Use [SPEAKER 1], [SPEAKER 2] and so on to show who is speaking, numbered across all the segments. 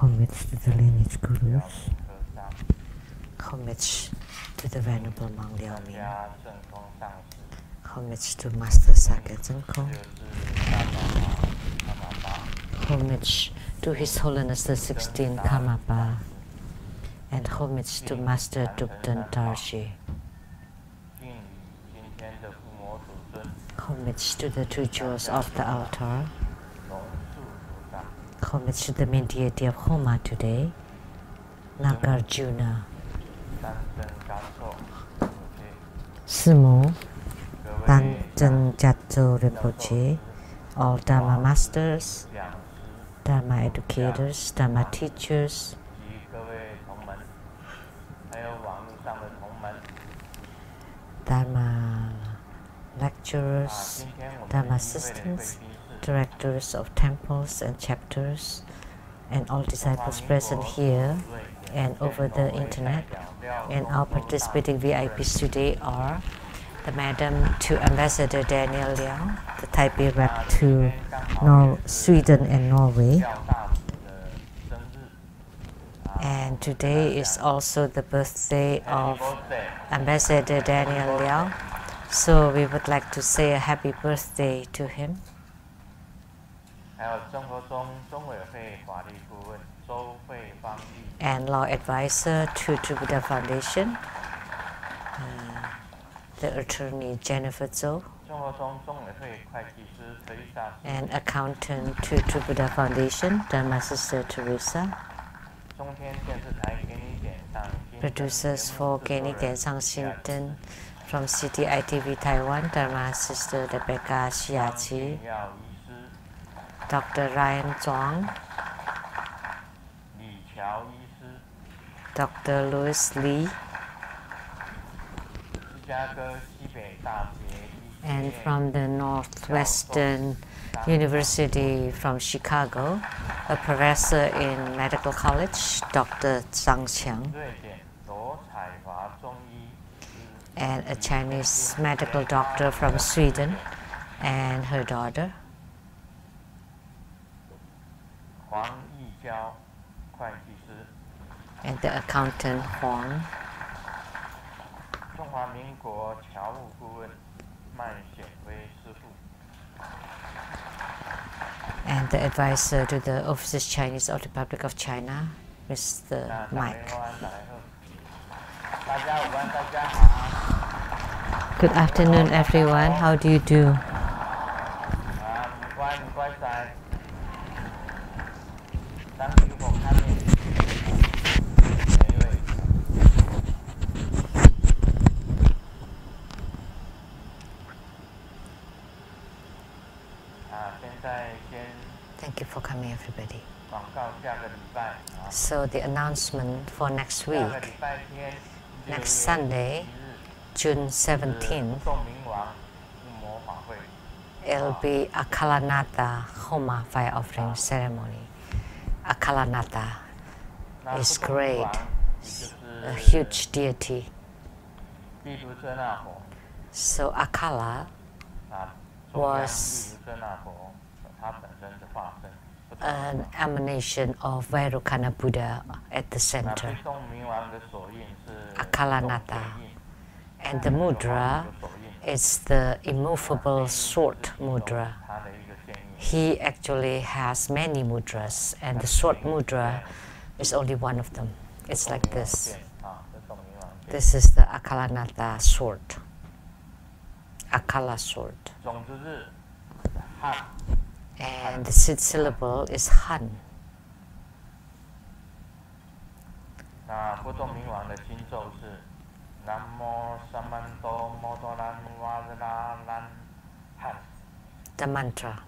[SPEAKER 1] Homage to the lineage gurus. Homage to the Venerable Monk Liao Ming. Homage to Master Sakya Zengkong. Homage to His Holiness the 16th Karmapa. And homage to Master Dukden Tarshi. Homage to the two jewels of the altar. Homage to the main deity of Homa today, Nagarjuna. Sumo, Tanchen Jatso Rinpoche, all Dharma masters, Dharma educators, Dharma teachers, Dharma lecturers, Dharma assistants, directors of temples and chapters, and all disciples present here and over the internet. And our participating VIPs today are the Madam to Ambassador Daniel Liang, the Taipei rep to Sweden and Norway. And today is also the birthday of Ambassador Daniel Liang, so we would like to say a happy birthday to him. And law advisor to True Buddha Foundation, the attorney Jennifer Zhou, and accountant to True Buddha Foundation, Dharma Sister Teresa, producers for Geni Diansang Shinten from CTI TV Taiwan, Dharma Sister Rebecca Xiaqi, Dr. Ryan Zhuang, Dr. Louis Lee, and from the Northwestern University from Chicago, a professor in medical college, Dr. Zhang Qiang, and a Chinese medical doctor from Sweden and her daughter, and the accountant Huang, and the advisor to the Overseas Chinese of the Republic of China, Mr. Mike. Good afternoon, everyone. How do you do? Thank you for coming, everybody. So the announcement for next week, next Sunday, June 17th, it'll be a Kalanata Homa fire offering ceremony. A Kalanata is great, a huge deity. So Akala was an emanation of Vairocana Buddha at the center, Akalanata. And the mudra is the immovable sword mudra. He actually has many mudras, and the sword mudra is only one of them. It's like this. This is the Akalanata sword. Akala sword. And the sixth syllable is Han. The mantra.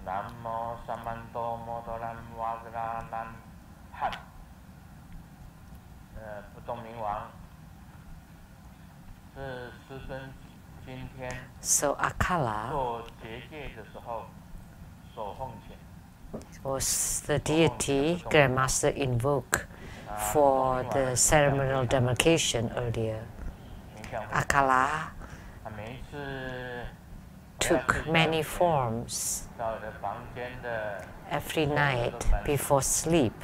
[SPEAKER 1] So Akala was the deity Grandmaster invoked for the ceremonial demarcation earlier. Akala took many forms. Every night before sleep,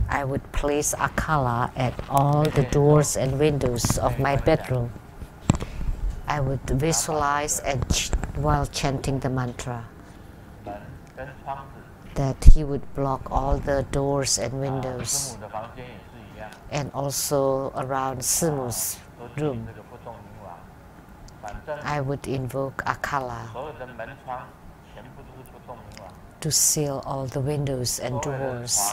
[SPEAKER 1] I would place akala at all the doors and windows of my bedroom. I would visualize and while chanting the mantra that he would block all the doors and windows, and also around Simu's room. I would invoke akala to seal all the windows and doors.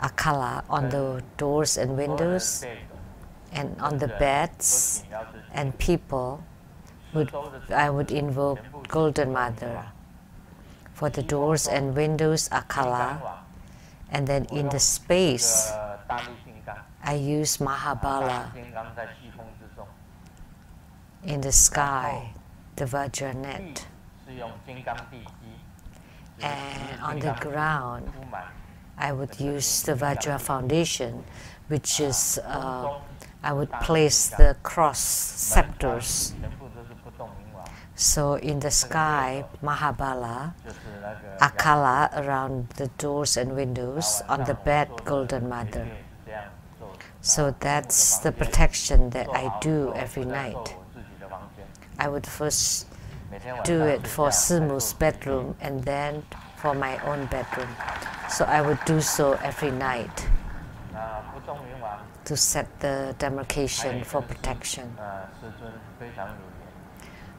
[SPEAKER 1] Akala on the doors and windows, and on the beds and people. I would invoke Golden Mother. For the doors and windows, akala, and then in the space, I use Mahabala. In the sky, the Vajra net, and on the ground, I would use the Vajra foundation, which is, I would place the cross scepters. So in the sky, Mahabala, akala around the doors and windows, on the bed, Golden Mother. So that's the protection that I do every night. I would first do it for Simu's bedroom and then for my own bedroom. So I would do so every night to set the demarcation for protection.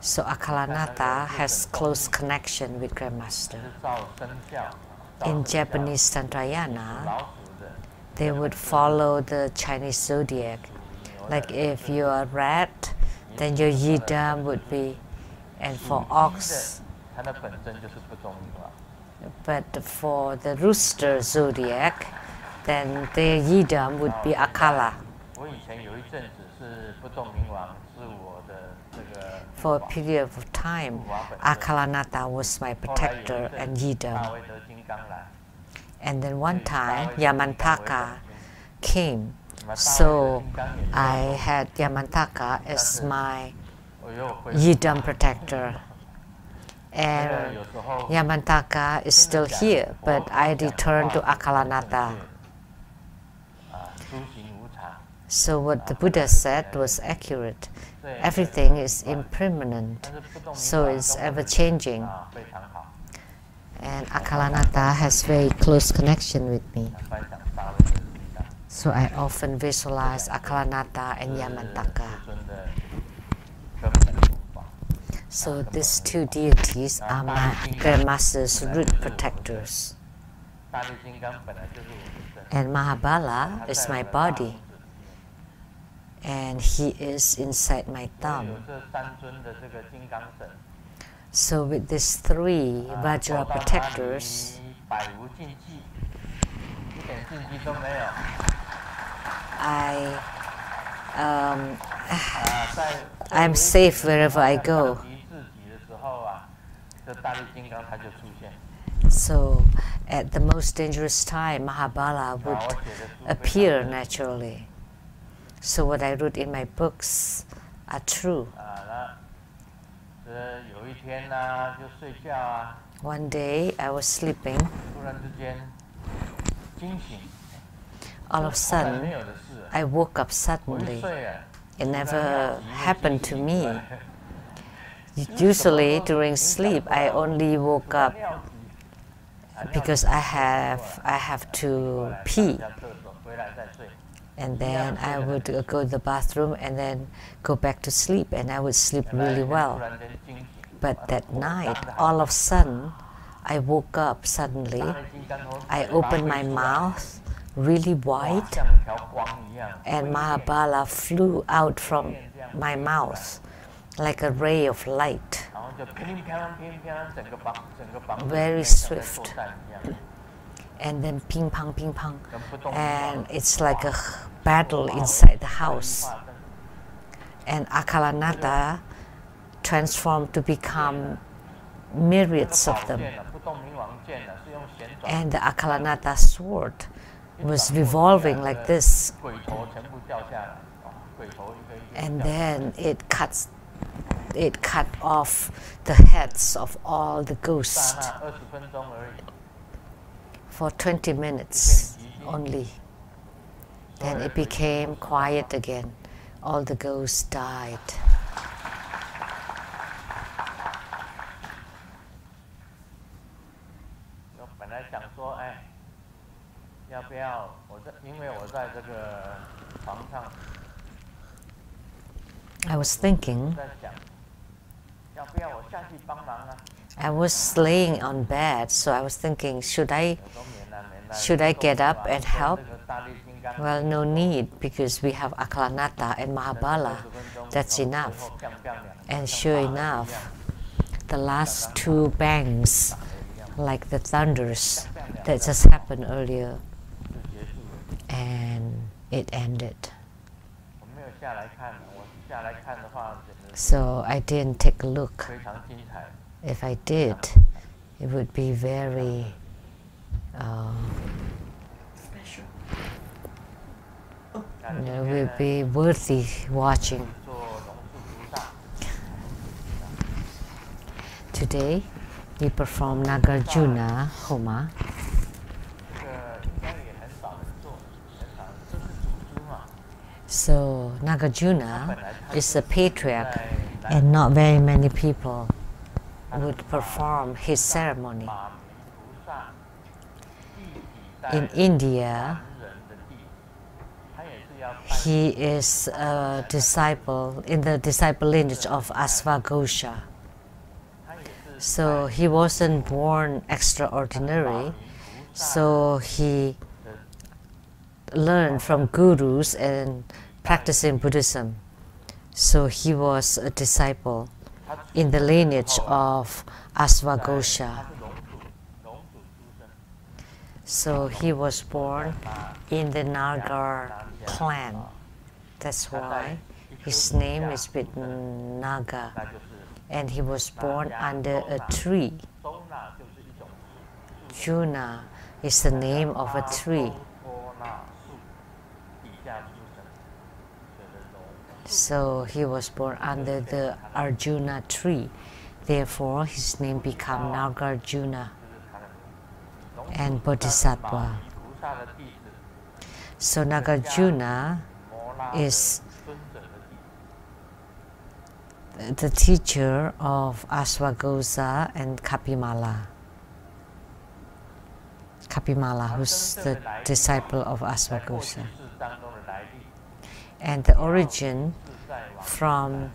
[SPEAKER 1] So Akalanata has close connection with Grandmaster. In Japanese Tantrayana, they would follow the Chinese zodiac. Like if you are rat, then your yidam would be, and for ox. But for the rooster zodiac, then their yidam would be akala. For a period of time, Akalanata was my protector and yidam. And then one time, Yamantaka came. So I had Yamantaka as my yidam protector. And Yamantaka is still here, but I returned to Akalanata. So what the Buddha said was accurate. Everything is impermanent, so it's ever-changing. And Akalanata has very close connection with me. So I often visualize Akalanata and Yamantaka. So these two deities are my Grandmaster's root protectors. And Mahabala is my body. And he is inside my thumb. So with these three Vajra protectors, I'm safe wherever I go. So at the most dangerous time, Mahabala would appear naturally. So what I wrote in my books are true. One day I was sleeping. All of a sudden, I woke up suddenly. It never happened to me. Usually during sleep, I only woke up because I have to pee. And then I would go to the bathroom and then go back to sleep, and I would sleep really well. But that night, all of a sudden, I woke up suddenly. I opened my mouth really wide, and Mahabala flew out from my mouth like a ray of light, very swift. And then ping pong, and it's like a battle inside the house. And Akalanata transformed to become myriads of them. And the Akalanata sword was revolving like this. And then it cut off the heads of all the ghosts. for 20 minutes only. Then it became quiet again. All the ghosts died. I was thinking, I was laying on bed, so I was thinking, should I get up and help? Well, no need, because we have Akalanata and Mahabala. That's enough. And sure enough, the last two bangs, like the thunders that just happened earlier, and it ended. So I didn't take a look. If I did, it would be very
[SPEAKER 2] special.
[SPEAKER 1] It would be worthy watching. Today, we perform Nagarjuna Homa. So Nagarjuna is a patriarch, and not very many people would perform his ceremony. In India, he is a disciple in the disciple lineage of Asvaghosha. So he wasn't born extraordinary, so he learned from gurus and practicing Buddhism. So he was a disciple in the lineage of Asvaghosha. So he was born in the Nagar clan. That's why his name is with Naga. And he was born under a tree. Juna is the name of a tree. So he was born under the Arjuna tree. Therefore, his name became Nagarjuna and Bodhisattva. So Nagarjuna is the teacher of Asvaghosha and Kapimala. Kapimala, who's the disciple of Asvaghosha. And the origin from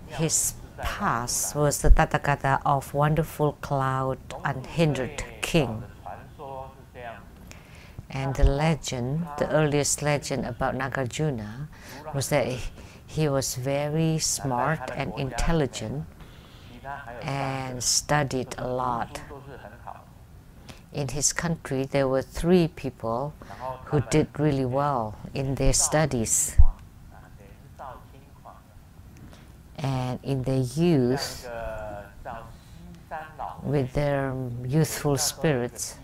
[SPEAKER 1] his past was the Tathagata of wonderful cloud unhindered king. And the legend, the earliest legend about Nagarjuna was that he was very smart and intelligent and studied a lot. In his country, there were 3 people who did really well in their studies. And in their youth, with their youthful spirits,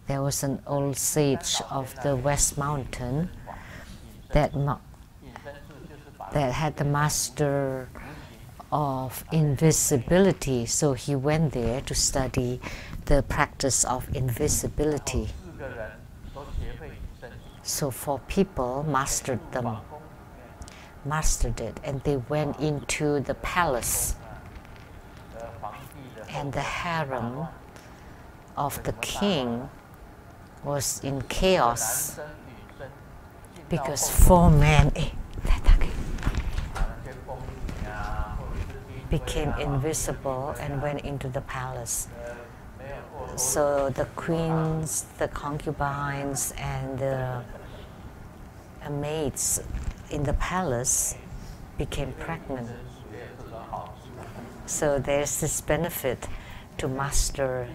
[SPEAKER 1] there was an old sage of the West Mountain that had the master of invisibility. So he went there to study the practice of invisibility. So 4 people mastered it, and they went into the palace. And the harem of the king was in chaos because 4 men became invisible and went into the palace. So the queens, the concubines, and the maids in the palace became pregnant. So there's this benefit to master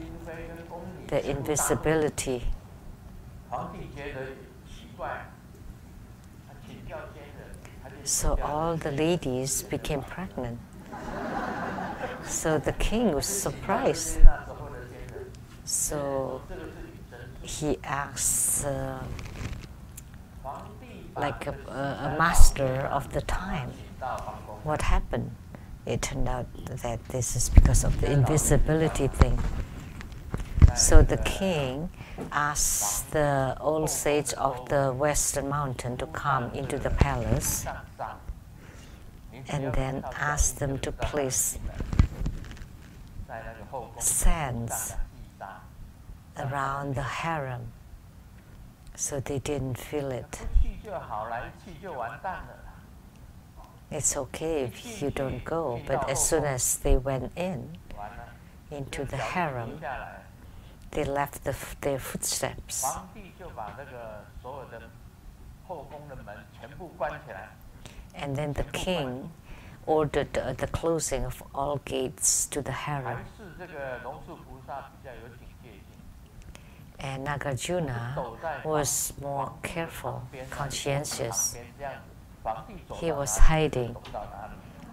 [SPEAKER 1] the invisibility. So all the ladies became pregnant. So the king was surprised. So he asked like a master of the time, what happened? It turned out that this is because of the invisibility thing. So the king asked the old sage of the western mountain to come into the palace and then asked them to place sands around the harem so they didn't feel it. It's okay if you don't go, but as soon as they went into the harem, they left their footsteps. And then the king ordered the closing of all gates to the harem. And Nagarjuna was more careful, conscientious. He was hiding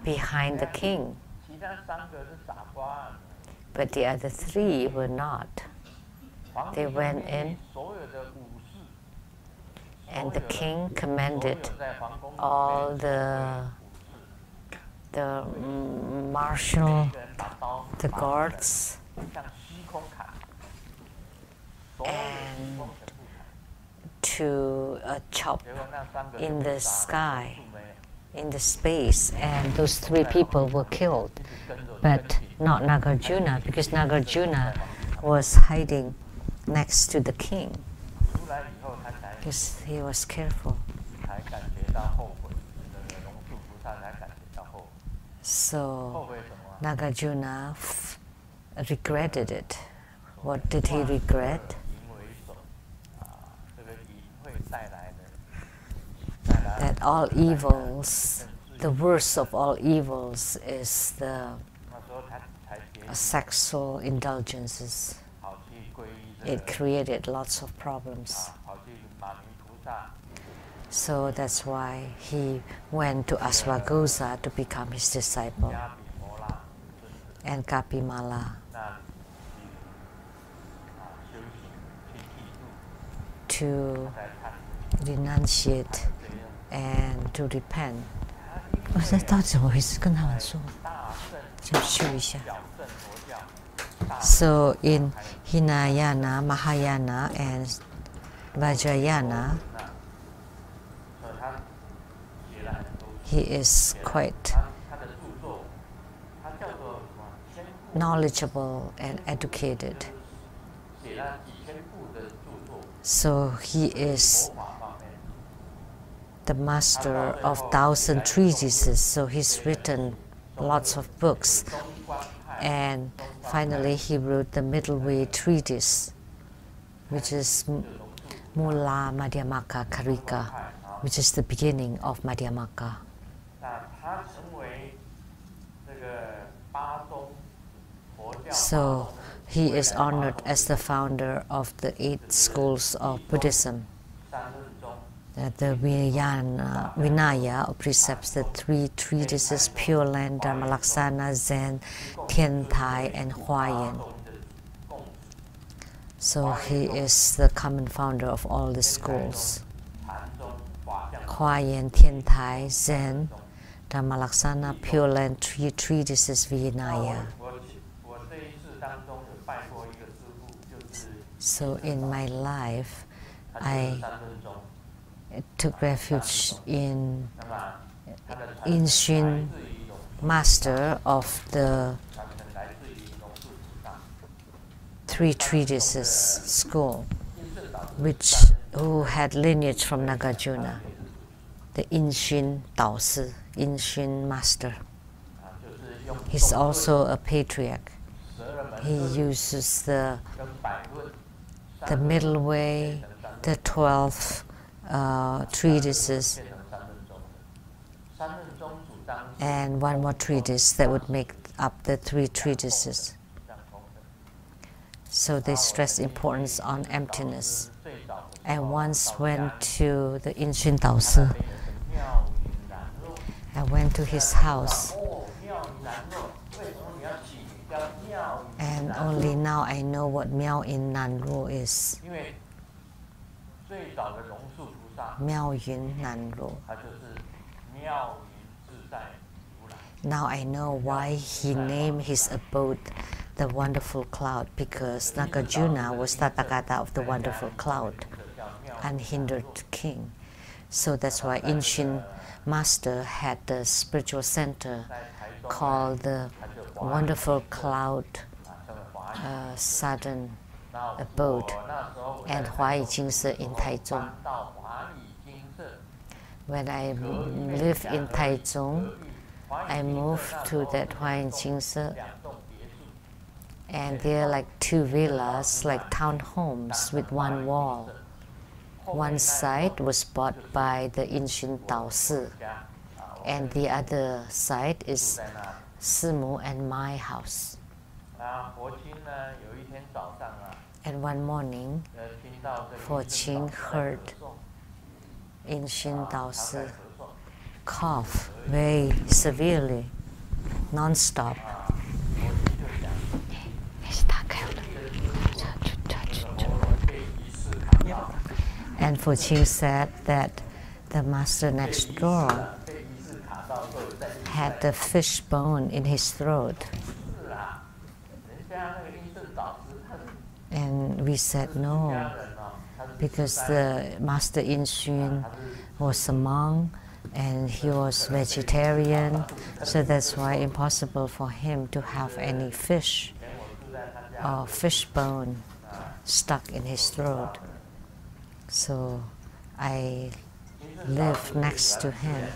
[SPEAKER 1] behind the king. But the other three were not. They went in, and the king commanded all the marshal, the guards, and to chop in the sky, in the space, and those three people were killed, but not Nagarjuna, because Nagarjuna was hiding next to the king because he was careful. So Nagarjuna regretted it. What did he regret? That all evils, the worst of all evils is the sexual indulgences. It created lots of problems. So that's why he went to Asvagosa to become his disciple, and Kapimala to renunciate and to repent. 我这到底怎么回事？跟他们说，就修一下。So in Hinayana, Mahayana, and Vajrayana, he is quite knowledgeable and educated. So he is the master of 1,000 treatises. So he's written lots of books. And finally he wrote the Middle Way Treatise, which is Mula Madhyamaka Karika, which is the beginning of Madhyamaka. So he is honored as the founder of the 8 schools of Buddhism. The Vinaya, or precepts, the 3 treatises, Pure Land, Dharmalaksana, Zen, Tian Tai, and Huayan. So he is the common founder of all the schools. Huayan, Tian Tai, Zen, Dharmalaksana, Pure Land, 3 treatises, Vinaya. So in my life, I took refuge in Inshin, master of the 3 treatises school, who had lineage from Nagarjuna, the Inshin Daosi, Inshin master. He's also a patriarch. He uses the middle way, the 12 treatises, and one more treatise that would make up the 3 treatises. So they stress importance on emptiness. I once went to the Inshin Daosi. I went to his house, and only now I know what Miao in Nanru is. Miao Yun Nanru. Now I know why he named his abode the wonderful cloud, because Nagarjuna was Tathagata of the wonderful cloud, unhindered king. So that's why ancient master had the spiritual center called the wonderful cloud southern abode, and Huayi Jingse in Taichung. When I lived in Taichung, I moved to that Huayi Jingse, and there are like 2 villas, like townhomes with 1 wall. One side was bought by the ancient Tao Si, and the other side is Simu and my house. And one morning, Forqing heard ancient Tao Si cough very severely, non-stop. And Forqing said that the master next door had the fish bone in his throat. And we said no, because the master Inxun was a monk and he was vegetarian, so that's why impossible for him to have any fish or fish bone stuck in his throat. So I lived next to him.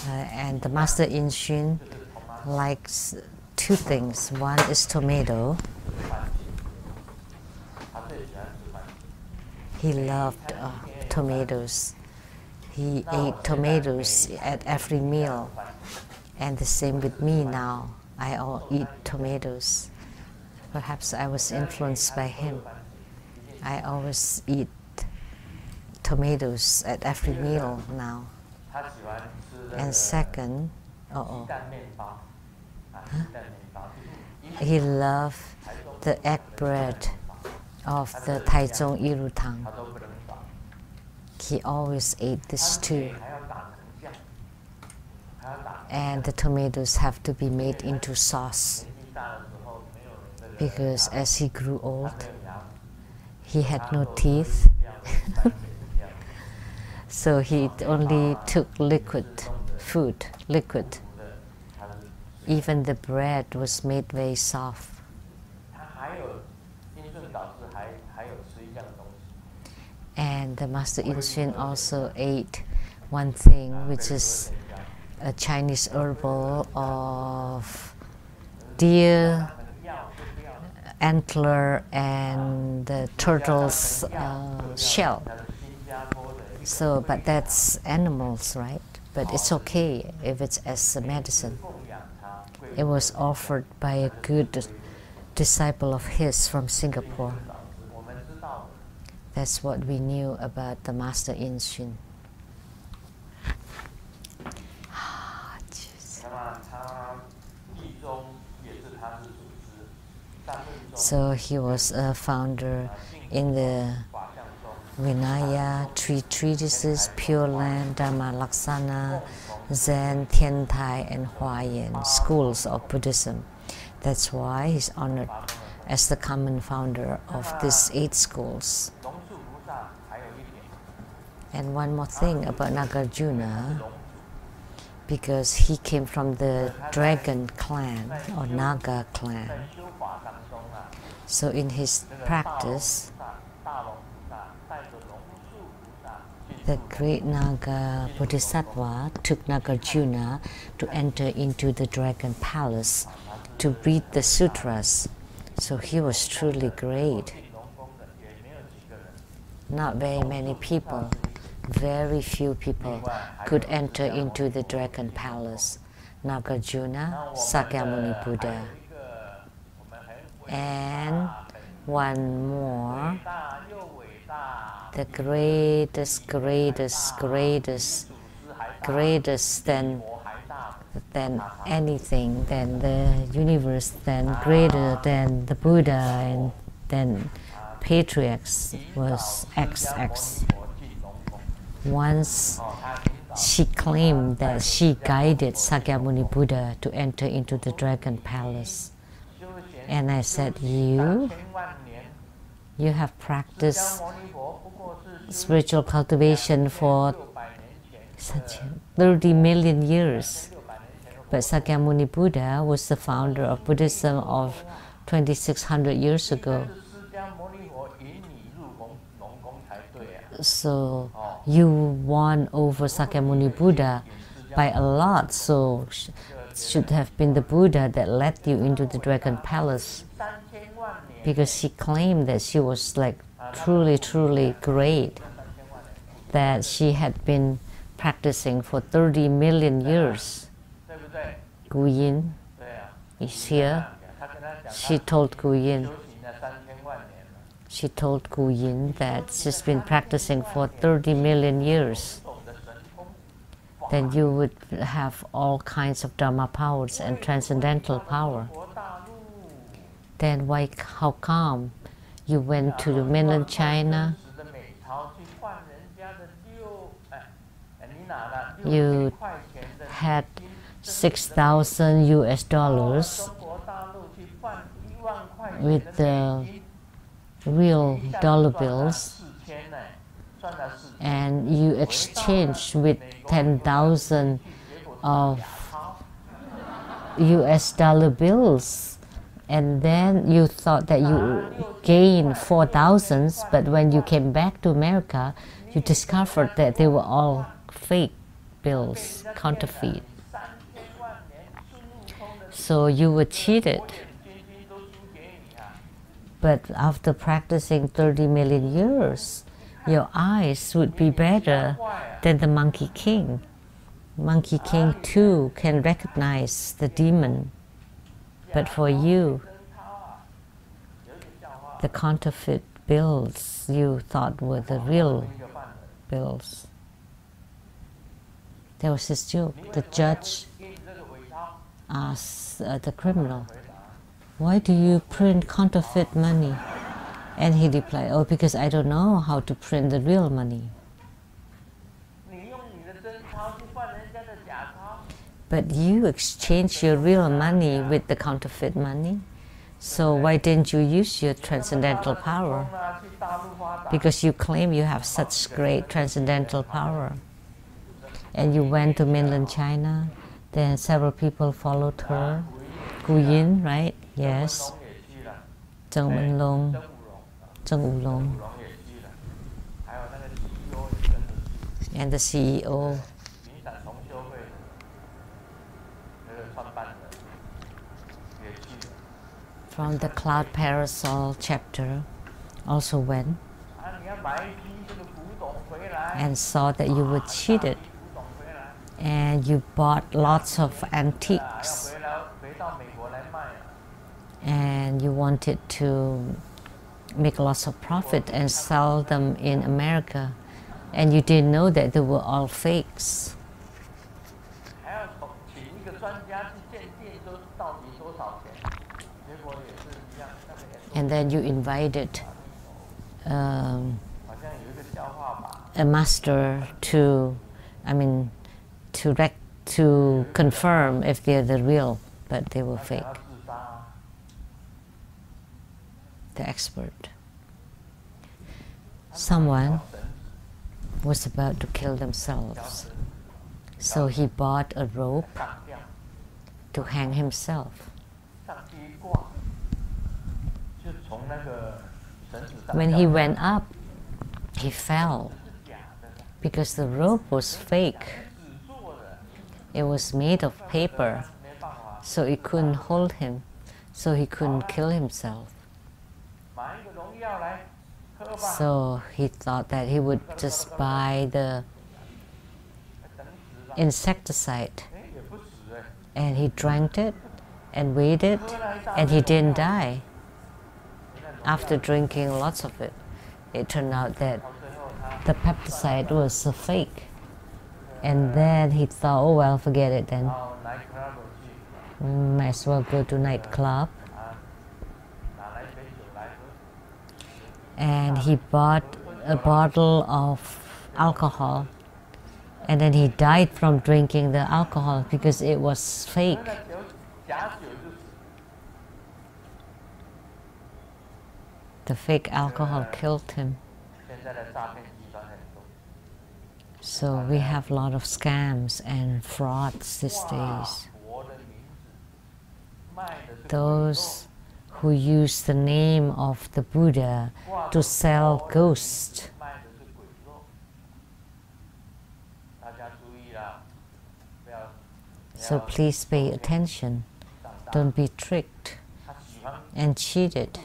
[SPEAKER 1] And the master Inxun likes 2 things. One is tomato. He loved tomatoes. He ate tomatoes at every meal. And the same with me now. I eat tomatoes. Perhaps I was influenced by him. I always eat tomatoes at every meal now. And second, he loved the egg bread of the Taichung Irutang. He always ate this too. And the tomatoes have to be made into sauce, because as he grew old, he had no teeth. So he only took liquid food, liquid. Even the bread was made very soft. And the Master Inxun also ate one thing, which is a Chinese herbal of deer antler and the turtle's shell. So, but that's animals, right? But it's okay if it's as a medicine. It was offered by a good disciple of his from Singapore. That's what we knew about the Master Inxun. So he was a founder in the Vinaya, 3 treatises, Pure Land, Dharma Laksana, Zen, Tiantai, and Huayan schools of Buddhism. That's why he's honored as the common founder of these 8 schools. And one more thing about Nagarjuna, because he came from the dragon clan or Naga clan. So in his practice, the great Naga Bodhisattva took Nagarjuna to enter into the dragon palace to read the sutras. So he was truly great. Not very many people, very few people could enter into the dragon palace. Nagarjuna, Sakyamuni Buddha. And one more, the greatest than anything, than the universe, than greater than the Buddha, and than patriarchs was XX. Once she claimed that she guided Sakyamuni Buddha to enter into the dragon palace. And I said, you have practiced spiritual cultivation for 30 million years. But Sakyamuni Buddha was the founder of Buddhism of 2600 years ago. So you won over Sakyamuni Buddha by a lot, so it should have been the Buddha that led you into the Dragon Palace, because she claimed that she was like truly great, that she had been practicing for 30 million years. Gu Yin is here. She told Gu Yin that she's been practicing for 30 million years. Then you would have all kinds of Dharma powers and transcendental power. Then how come you went to mainland China? You had 6,000 US dollars with the real dollar bills, and you exchanged with 10,000 of US dollar bills, and then you thought that you gained 4,000, but when you came back to America, you discovered that they were all fake bills, counterfeit. So you were cheated. But after practicing 30 million years, your eyes would be better than the Monkey King. Monkey King too can recognize the demon. But for you, the counterfeit bills you thought were the real bills. There was this joke. The judge asked the criminal, "Why do you print counterfeit money?" And he replied, "Oh, because I don't know how to print the real money." But you exchange your real money with the counterfeit money. So why didn't you use your transcendental power? Because you claim you have such great transcendental power. And you went to mainland China, then several people followed her. Gu Yin, right? Yes. Zheng Wenlong, Zheng Wulong, and the CEO. From the Cloud Parasol chapter also went and saw that you were cheated, and you bought lots of antiques, and you wanted to make lots of profit and sell them in America, and you didn't know that they were all fakes. And then you invited a master to confirm if they're the real, but they were fake. The expert. Someone was about to kill themselves, so he bought a rope to hang himself. When he went up, he fell because the rope was fake. It was made of paper, so it couldn't hold him, so he couldn't kill himself. So he thought that he would just buy the insecticide, and he drank it and waited, and he didn't die. After drinking lots of it, it turned out that the pesticide was a fake. And then he thought, oh well, forget it then. Might as well go to nightclub. And he bought a bottle of alcohol, and then he died from drinking the alcohol because it was fake. The fake alcohol killed him. So we have a lot of scams and frauds these days. Those who use the name of the Buddha to sell ghosts. So please pay attention. Don't be tricked and cheated.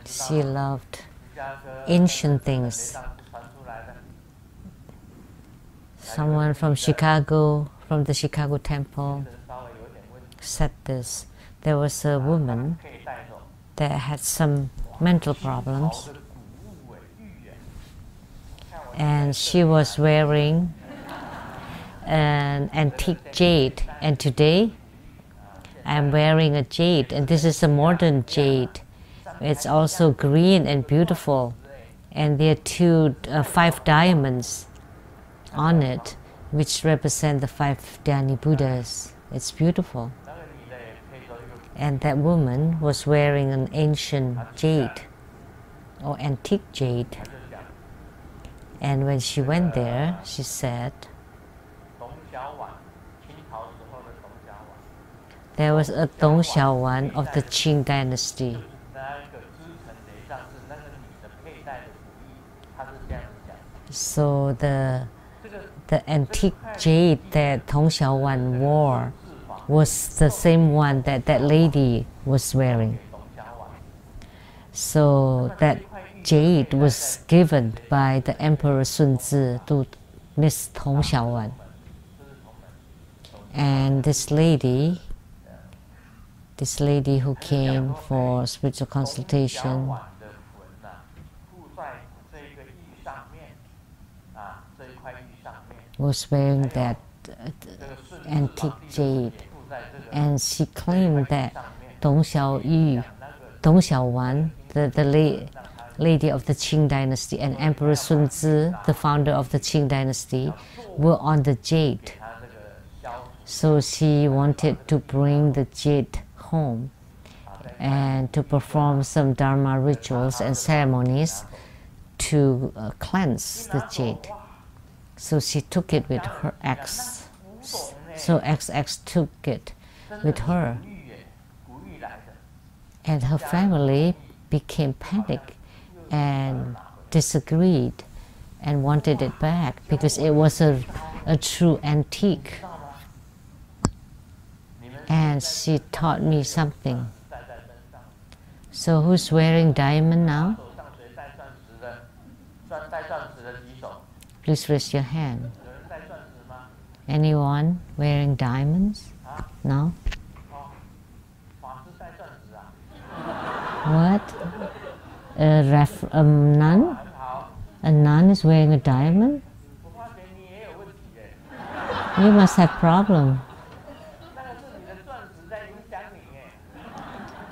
[SPEAKER 1] She loved ancient things. Someone from Chicago, from the Chicago temple, said this. There was a woman that had some mental problems, and she was wearing an antique jade, and today I'm wearing a jade, and this is a modern jade. It's also green and beautiful, and there are 5 diamonds on it, which represent the 5 Dhyani Buddhas. It's beautiful. And that woman was wearing an ancient jade, or antique jade. And when she went there, she said, there was a Dong Xiaowan of the Qing dynasty. So the antique jade that Dong Xiaowan wore was the same one that that lady was wearing. So that jade was given by the Emperor Sun Zi to Miss Dong Xiaowan. And this lady who came for spiritual consultation was wearing that antique jade, and she claimed that Dong Xiaowan, the lady of the Qing dynasty, and Emperor Sun Zi, the founder of the Qing dynasty, were on the jade. So she wanted to bring the jade home and to perform some Dharma rituals and ceremonies to cleanse the jade. So she took it with her ex. So ex took it with her. And her family became panicked and disagreed and wanted it back because it was a true antique. And she taught me something. So who's wearing diamond now? Please raise your hand. Anyone wearing diamonds? No? What? A nun? A nun is wearing a diamond? You must have problem.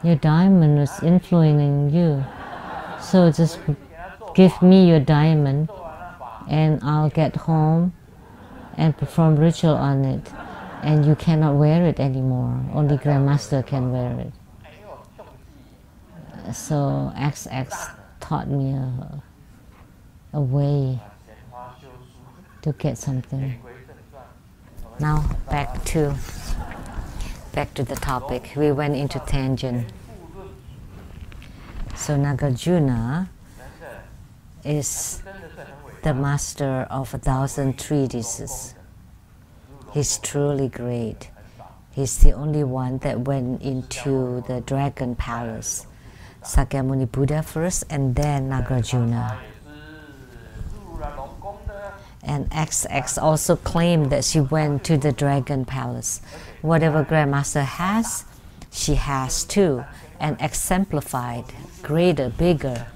[SPEAKER 1] Your diamond is influencing you. So just give me your diamond and I'll get home and perform ritual on it. And you cannot wear it anymore. Only Grandmaster can wear it. So XX taught me a way to get something. Now back to the topic. We went into tangent. So Nagarjuna is the master of 1,000 treatises. He's truly great. He's the only one that went into the dragon palace. Sakyamuni Buddha first and then Nagarjuna. And XX also claimed that she went to the dragon palace. Whatever Grandmaster has, she has too, and exemplified, greater, bigger.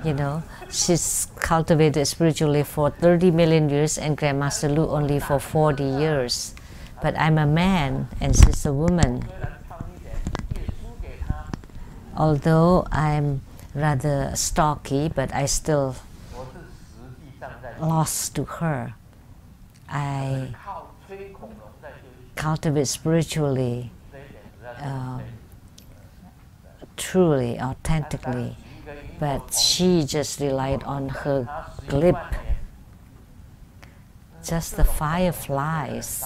[SPEAKER 1] You know, she's cultivated spiritually for 30 million years and Grandmaster Lu only for 40 years. But I'm a man and she's a woman. Although I'm rather stocky, but I still lost to her. I cultivate spiritually truly, authentically, but she just relied on her glib. Just the fireflies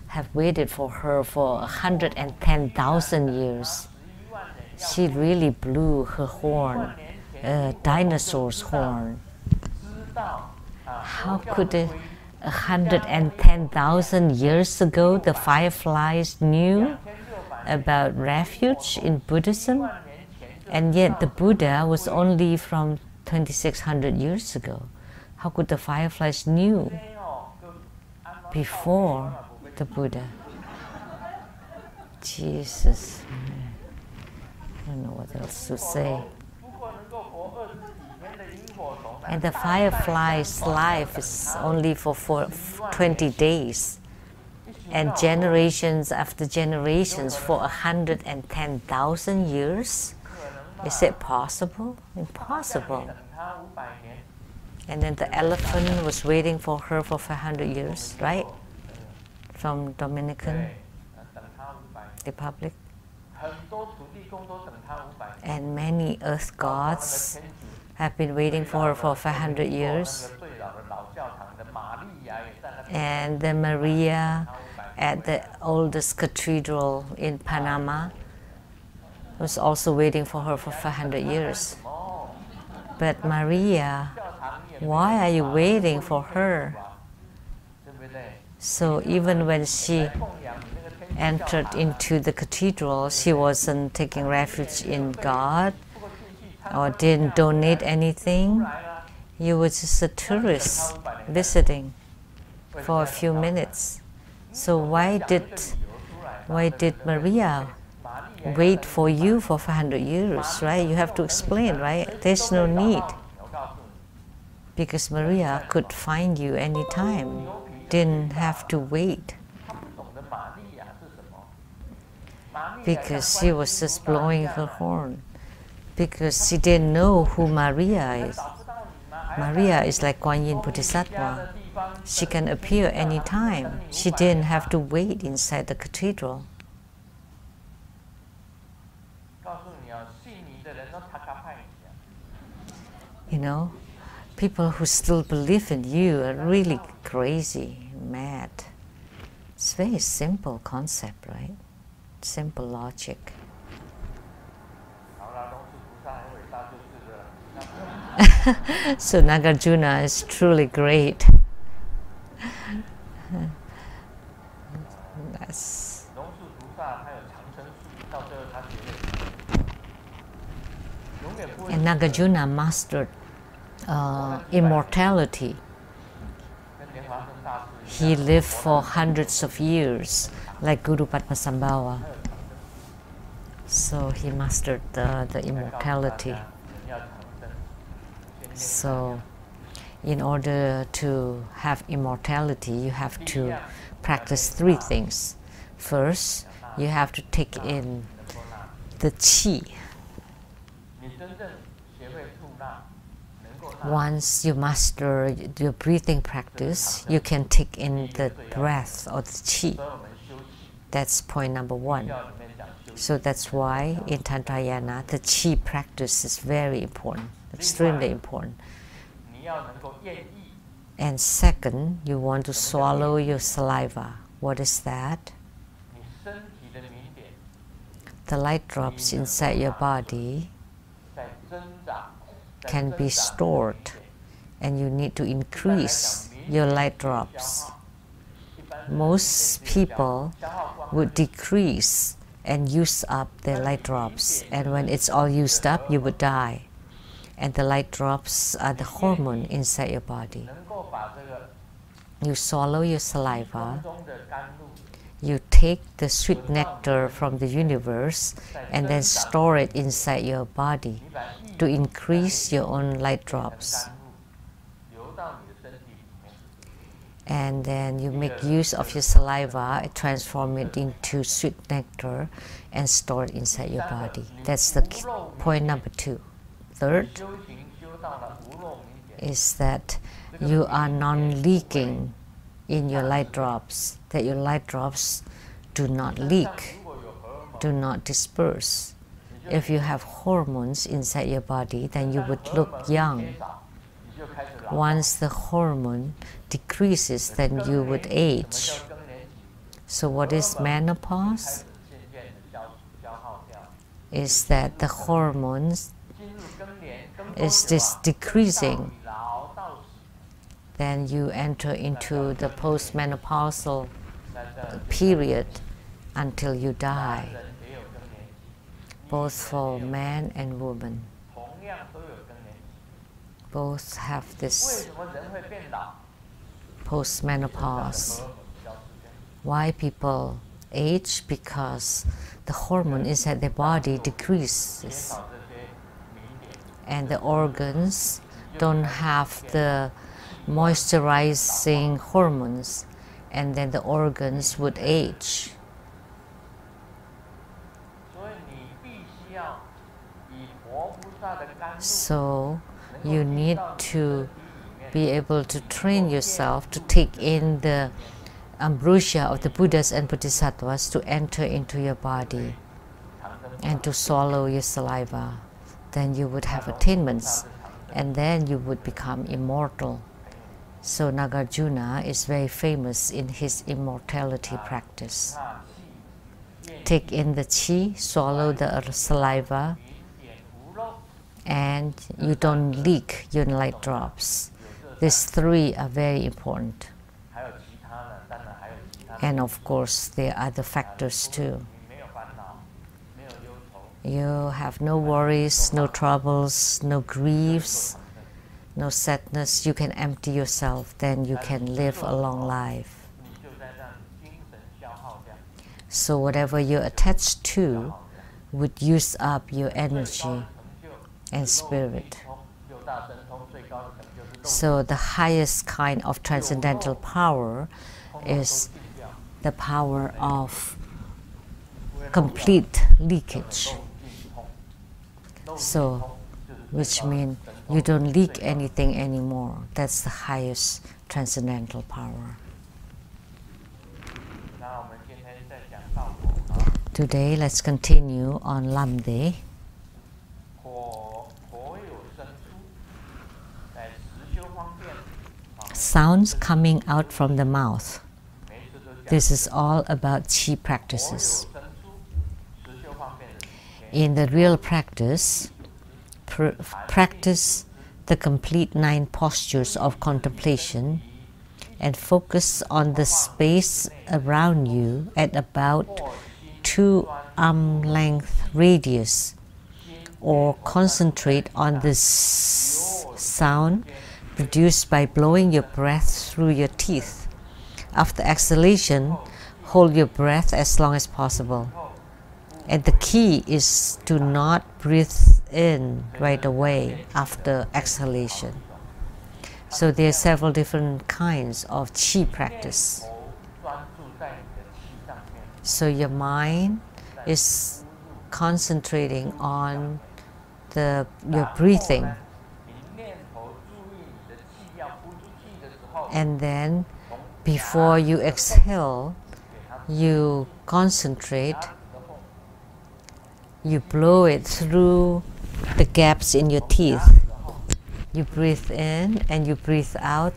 [SPEAKER 1] have waited for her for 110,000 years. She really blew her horn, a dinosaur's horn. How could 110,000 years ago the fireflies knew about refuge in Buddhism? And yet the Buddha was only from 2600 years ago. How could the fireflies knew before the Buddha? Jesus, I don't know what else to say. And the firefly's life is only for 20 days. And generations after generations for 110,000 years? Is it possible? Impossible. And then the elephant was waiting for her for 500 years, right? From Dominican Republic. And many earth gods have been waiting for her for 500 years. And then Maria at the oldest cathedral in Panama was also waiting for her for 500 years. But Maria, why are you waiting for her? So even when she entered into the cathedral, she wasn't taking refuge in God or didn't donate anything. You were just a tourist visiting for a few minutes. So why did Maria wait for you for 500 years, right? You have to explain, right? There's no need. Because Maria could find you anytime, didn't have to wait. Because she was just blowing her horn. Because she didn't know who Maria is. Maria is like Kuan Yin Bodhisattva. She can appear anytime. She didn't have to wait inside the cathedral. You know, people who still believe in you are really crazy, mad. It's a very simple concept, right? Simple logic. So Nagarjuna is truly great. That's and Nagarjuna mastered immortality. He lived for hundreds of years, like Guru Padmasambhava. So he mastered the immortality. So in order to have immortality, you have to practice three things. First, you have to take in the qi. Once you master your breathing practice, you can take in the breath or the qi. That's point number one. So that's why in Tantrayana, the qi practice is very important, extremely important. And second, you want to swallow your saliva. What is that? The light drops inside your body can be stored, and you need to increase your light drops. Most people would decrease and use up their light drops, and when it's all used up, you would die. And the light drops are the hormone inside your body. You swallow your saliva, you take the sweet nectar from the universe and then store it inside your body to increase your own light drops. And then you make use of your saliva, transform it into sweet nectar and store it inside your body. That's the point number two. Third is that you are non-leaking in your light drops, that your light drops do not leak. do not disperse. If you have hormones inside your body, then you would look young. Once the hormone decreases, then you would age. So what is menopause? Is that the hormones is decreasing. Then you enter into the postmenopausal period until you die, both for man and woman. Both have this postmenopause. Why people age? Because the hormone inside their body decreases, and the organs don't have the moisturizing hormones, and then the organs would age. So you need to be able to train yourself to take in the ambrosia of the Buddhas and Bodhisattvas to enter into your body and to swallow your saliva. Then you would have attainments, and then you would become immortal. So Nagarjuna is very famous in his immortality practice. Take in the chi, swallow the saliva, and you don't leak your light drops. These three are very important. And of course, there are other factors too. You have no worries, no troubles, no griefs, no sadness. You can empty yourself, then you can live a long life. So whatever you're attached to would use up your energy and spirit. So the highest kind of transcendental power is the power of complete leakage. So, which means you don't leak anything anymore. That's the highest transcendental power. Today, let's continue on Lamdre. Sounds coming out from the mouth. This is all about chi practices. In the real practice, practice the complete 9 postures of contemplation and focus on the space around you at about 2 arm length radius, or concentrate on the sound produced by blowing your breath through your teeth. After exhalation, hold your breath as long as possible. And the key is to not breathe in right away after exhalation. So there are several different kinds of chi practice. So your mind is concentrating on your breathing. And then before you exhale, you concentrate, you blow it through the gaps in your teeth. You breathe in and you breathe out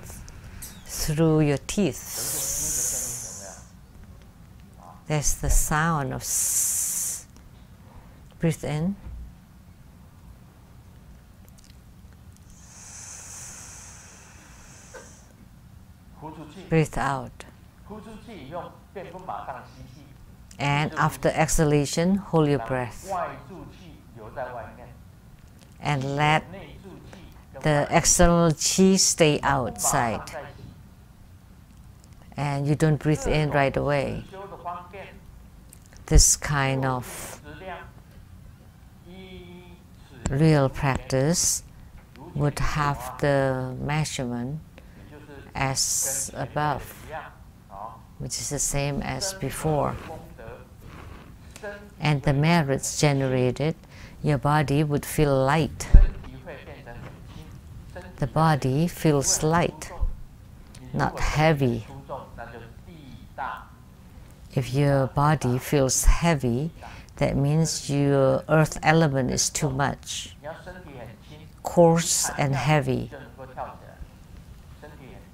[SPEAKER 1] through your teeth. That's the sound of s. Breathe in. Breathe out. And after exhalation, hold your breath. And let the external chi stay outside. And you don't breathe in right away. This kind of real practice would have the measurement as above, which is the same as before. And the merits generated, your body would feel light. The body feels light, not heavy. If your body feels heavy, That means your earth element is too much, coarse and heavy.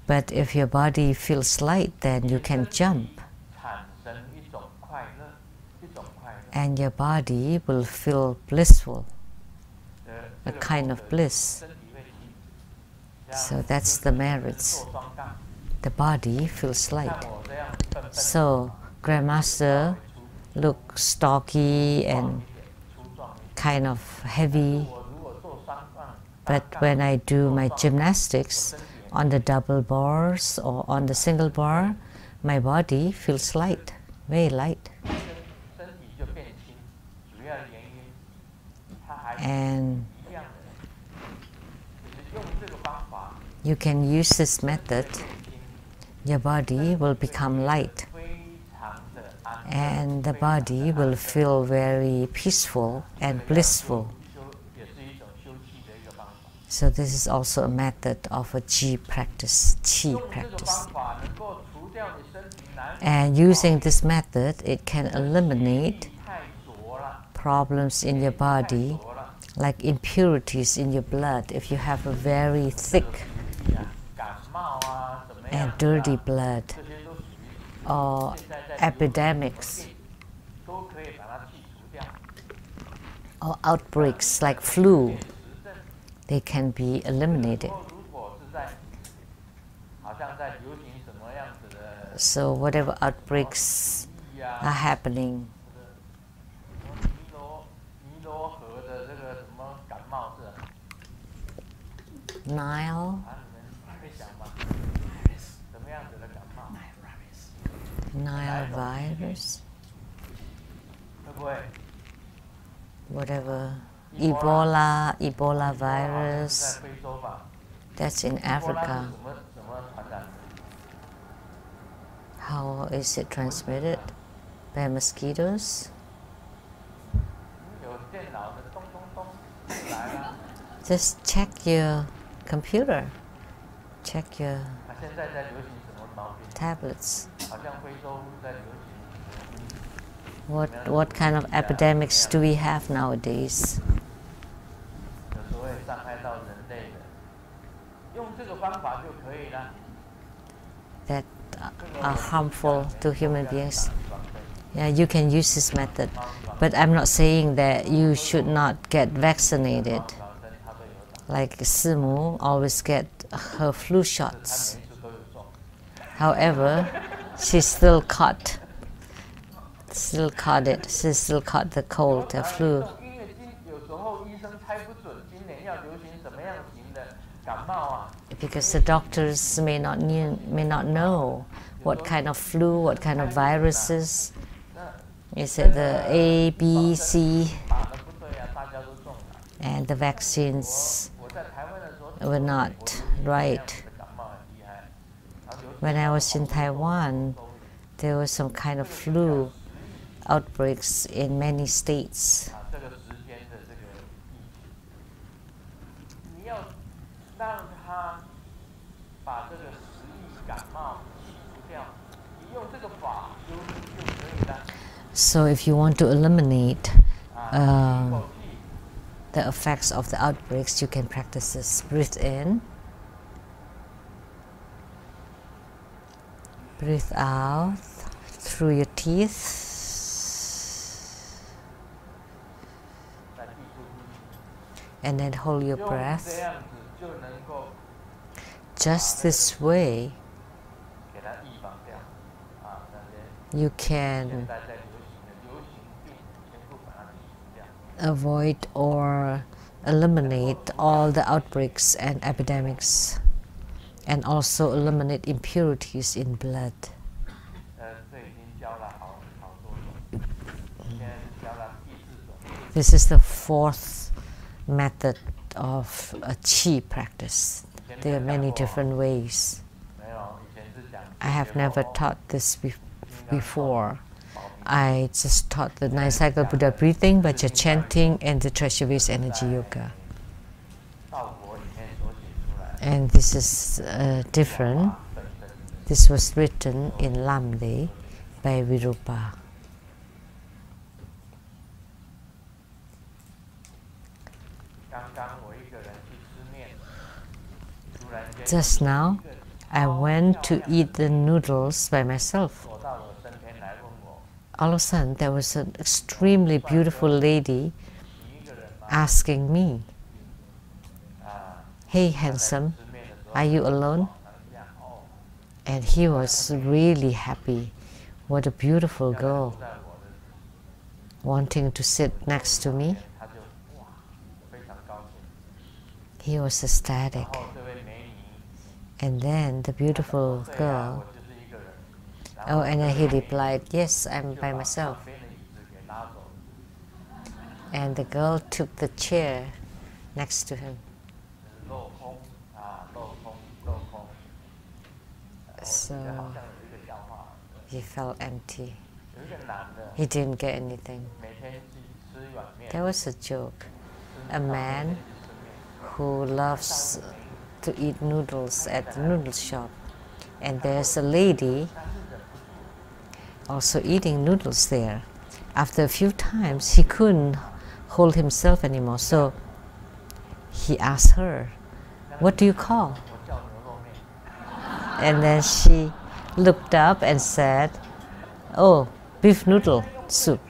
[SPEAKER 1] But if your body feels light, then you can jump. And your body will feel blissful, a kind of bliss. So that's the merits. The body feels light. So Grandmaster looks stocky and kind of heavy. But when I do my gymnastics on the double bars or on the single bar, my body feels light, very light. And you can use this method, your body will become light. And the body will feel very peaceful and blissful. So this is also a method of a Qi practice. And using this method, it can eliminate problems in your body, like impurities in your blood. If you have a very thick and dirty blood, or epidemics, or outbreaks like flu, they can be eliminated. So whatever outbreaks are happening, Nile virus, whatever, Ebola virus, that's in Africa. How is it transmitted? By mosquitoes? Just check your computer, check your tablets. What kind of epidemics do we have nowadays? That are harmful to human beings. Yeah, you can use this method, but I'm not saying that you should not get vaccinated. Like Simu always get her flu shots. However, she still caught it. She still caught the cold, the flu. Because the doctors may not know what kind of flu, what kind of viruses. Is it the A, B, C? And the vaccines were not right. When I was in Taiwan, there was some kind of flu outbreaks in many states. So if you want to eliminate the effects of the outbreaks, you can practice this. Breathe in, breathe out through your teeth, and then hold your breath. Just this way, you can avoid or eliminate all the outbreaks and epidemics, and also eliminate impurities in blood. This is the fourth method of a Qi practice. There are many different ways. I have never taught this before. I just taught the 9 cycle Buddha breathing, Bhaja chanting, and the treasure vase energy yoga. And this is different. This was written in Lamdre by Virupa. Just now, I went to eat the noodles by myself. All of a sudden, there was an extremely beautiful lady asking me, "Hey, handsome, are you alone?" And he was really happy. What a beautiful girl, wanting to sit next to me. He was ecstatic. And then the beautiful girl, oh, and then he replied, "Yes, I'm by myself." And the girl took the chair next to him. So he felt empty. He didn't get anything. There was a joke. A man who loves to eat noodles at the noodle shop, and there's a lady also eating noodles there. After a few times, he couldn't hold himself anymore, so he asked her, "What do you call?" And then she looked up and said, "Oh, beef noodle soup."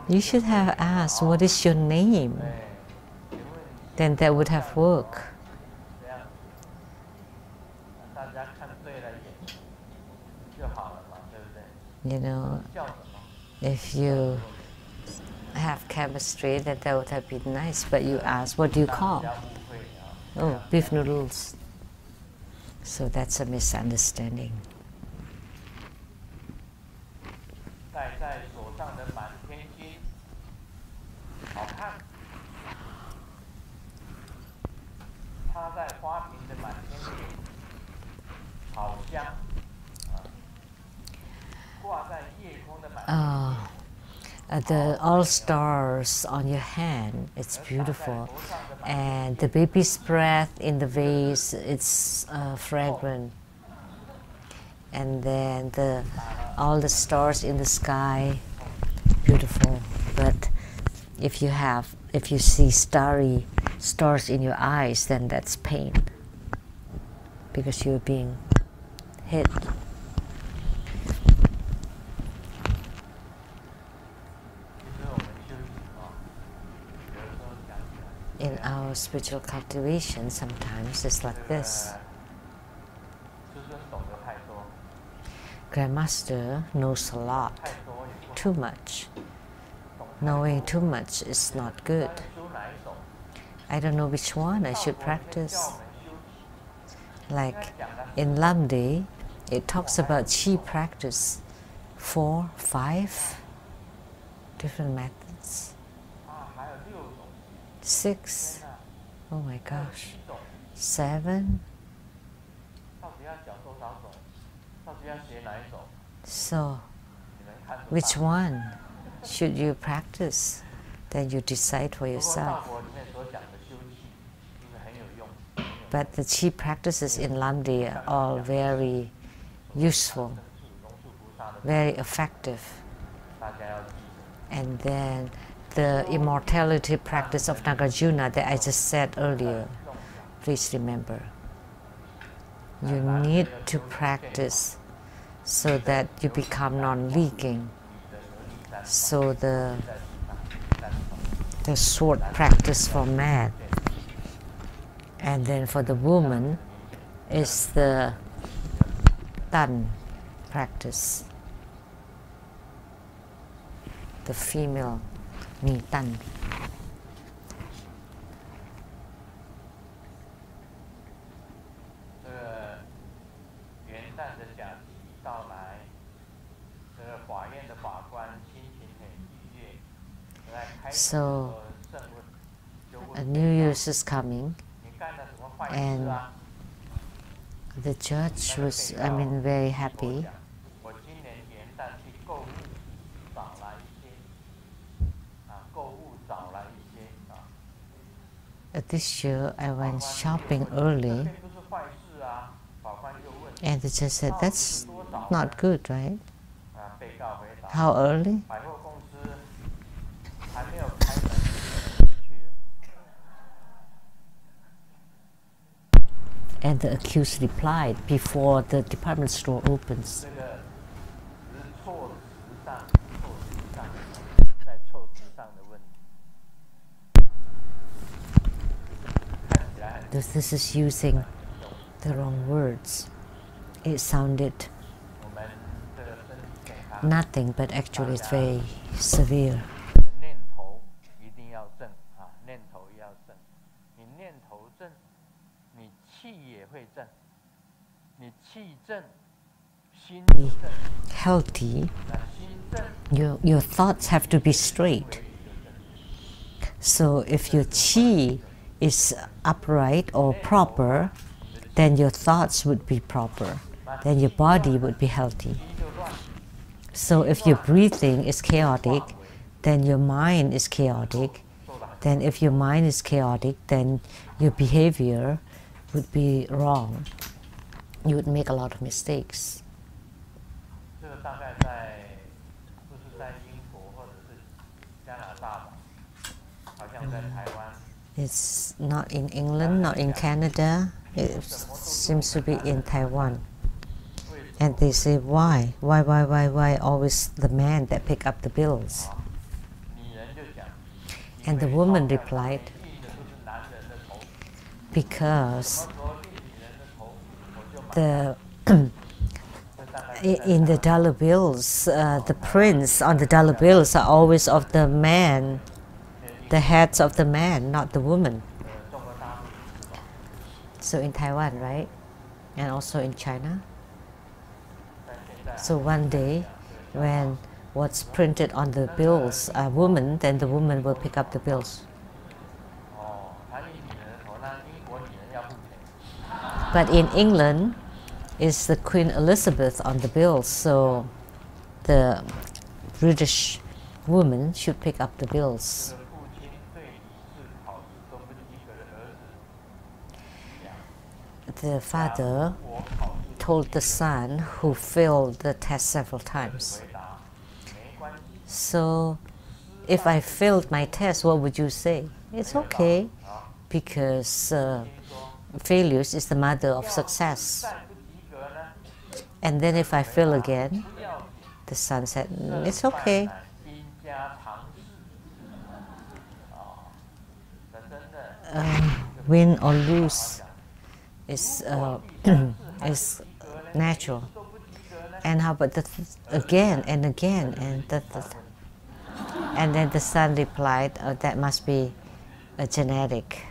[SPEAKER 1] You should have asked, "What is your name?" Then that would have worked. You know, if you have chemistry, that would have been nice. But you ask, "What do you call?" "Oh, beef noodles." So that's a misunderstanding. The all stars on your hand, it's beautiful. And the baby's breath in the vase, it's fragrant. And then all the stars in the sky, beautiful. But if you see starry stars in your eyes, then that's pain, because you're being hit. In our spiritual cultivation, sometimes it's like this. Grandmaster knows a lot, too much. Knowing too much is not good. I don't know which one I should practice. Like in Lamdre, it talks about chi practice, 4, 5 different methods. 6, oh my gosh, 7. So, which one should you practice? Then you decide for yourself. But the chi practices in Lamdre are all very useful, very effective. And then the immortality practice of Nagarjuna that I just said earlier, please remember. You need to practice so that you become non-leaking. So the sword practice for man. And then for the woman is the tan practice. The female mi tan. So a New Year's is coming, and the judge was, very happy. This year I went shopping early, and the judge said, "That's not good, right?" "How early?" And the accused replied before the department store opens. This is using the wrong words. It sounded nothing, but actually it's very severe. Healthy, your thoughts have to be straight. So if your qi is upright or proper, then your thoughts would be proper, then your body would be healthy. So if your breathing is chaotic, then your mind is chaotic. Then if your mind is chaotic, then your behavior would be wrong. You would make a lot of mistakes. It's not in England, not in Canada. It seems to be in Taiwan. And they say, why? Why always the man that pick up the bills? And the woman replied, because in the dollar bills, the prints on the dollar bills are always of the man, the heads of the man, not the woman. So in Taiwan, right? And also in China. So one day, when what's printed on the bills are women, then the woman will pick up the bills. But in England, it's the Queen Elizabeth on the bills, so the British woman should pick up the bills. The father told the son who failed the test several times, so if I failed my test, what would you say? It's okay, because failures is the mother of success. And then if I fail again, the son said, it's okay. Win or lose is natural. And how about again and again, and then the son replied, oh, that must be a genetic.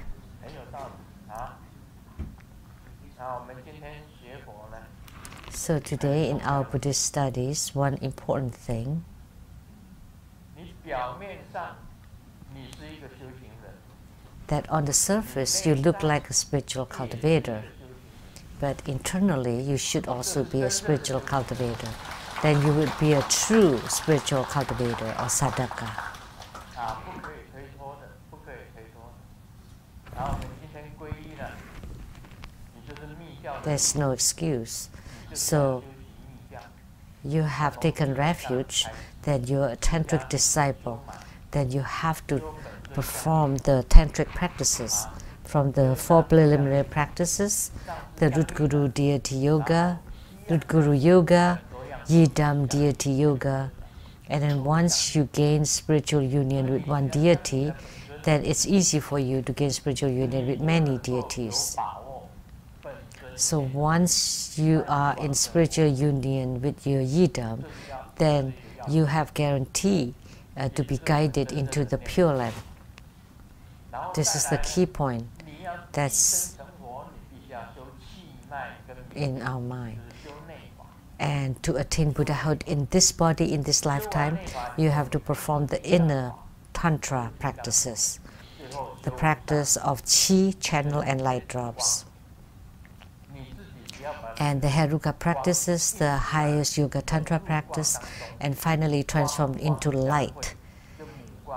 [SPEAKER 1] So today in our Buddhist studies, one important thing, that on the surface you look like a spiritual cultivator, but internally you should also be a spiritual cultivator. Then you would be a true spiritual cultivator or sadhaka. There's no excuse. So you have taken refuge that you're a tantric disciple, then you have to perform the tantric practices, from the 4 preliminary practices, the Root Guru Deity Yoga, Root Guru Yoga, Yidam Deity Yoga, and then once you gain spiritual union with one deity, then it's easy for you to gain spiritual union with many deities. So once you are in spiritual union with your Yidam, then you have guarantee to be guided into the Pure Land. This is the key point that's in our mind. And to attain Buddhahood in this body, in this lifetime, you have to perform the inner Tantra practices, the practice of Qi, channel, and light drops. And the Heruka practices, the highest Yoga Tantra practice, and finally transformed into light.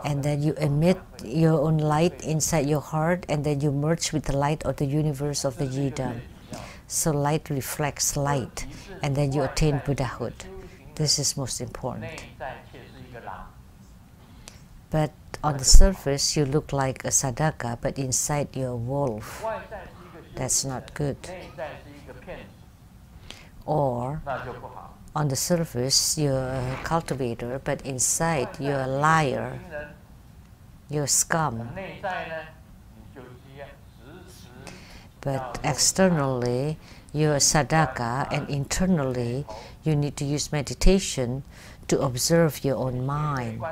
[SPEAKER 1] And then you emit your own light inside your heart, and then you merge with the light of the universe of the Yidam. So light reflects light, and then you attain Buddhahood. This is most important. But on the surface, you look like a sadhaka, but inside you're a wolf. That's not good. Or on the surface you're a cultivator, but inside you're a liar, you're scum. But externally you're a sadhaka, and internally you need to use meditation to observe your own mind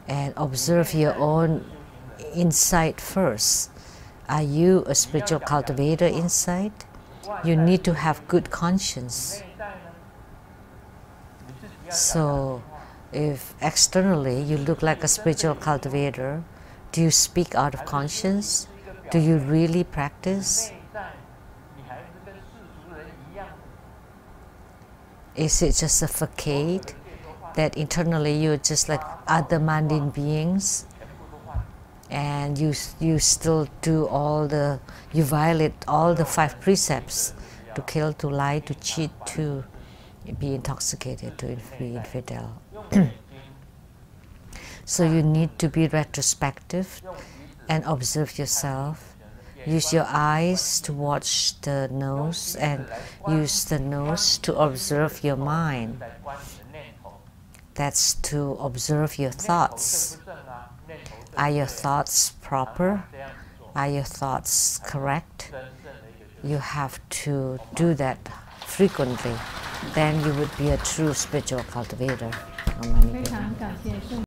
[SPEAKER 1] and observe your own inside first. Are you a spiritual cultivator inside? You need to have good conscience. So if externally you look like a spiritual cultivator, do you speak out of conscience? Do you really practice? Is it just a facade that internally you're just like other mundane beings, and you still do you violate all the 5 precepts: to kill, to lie, to cheat, to be intoxicated, to be infidel. So you need to be retrospective and observe yourself. Use your eyes to watch the nose, and use the nose to observe your mind. That's to observe your thoughts. Are your thoughts proper? Are your thoughts correct? You have to do that frequently. Then you would be a true spiritual cultivator.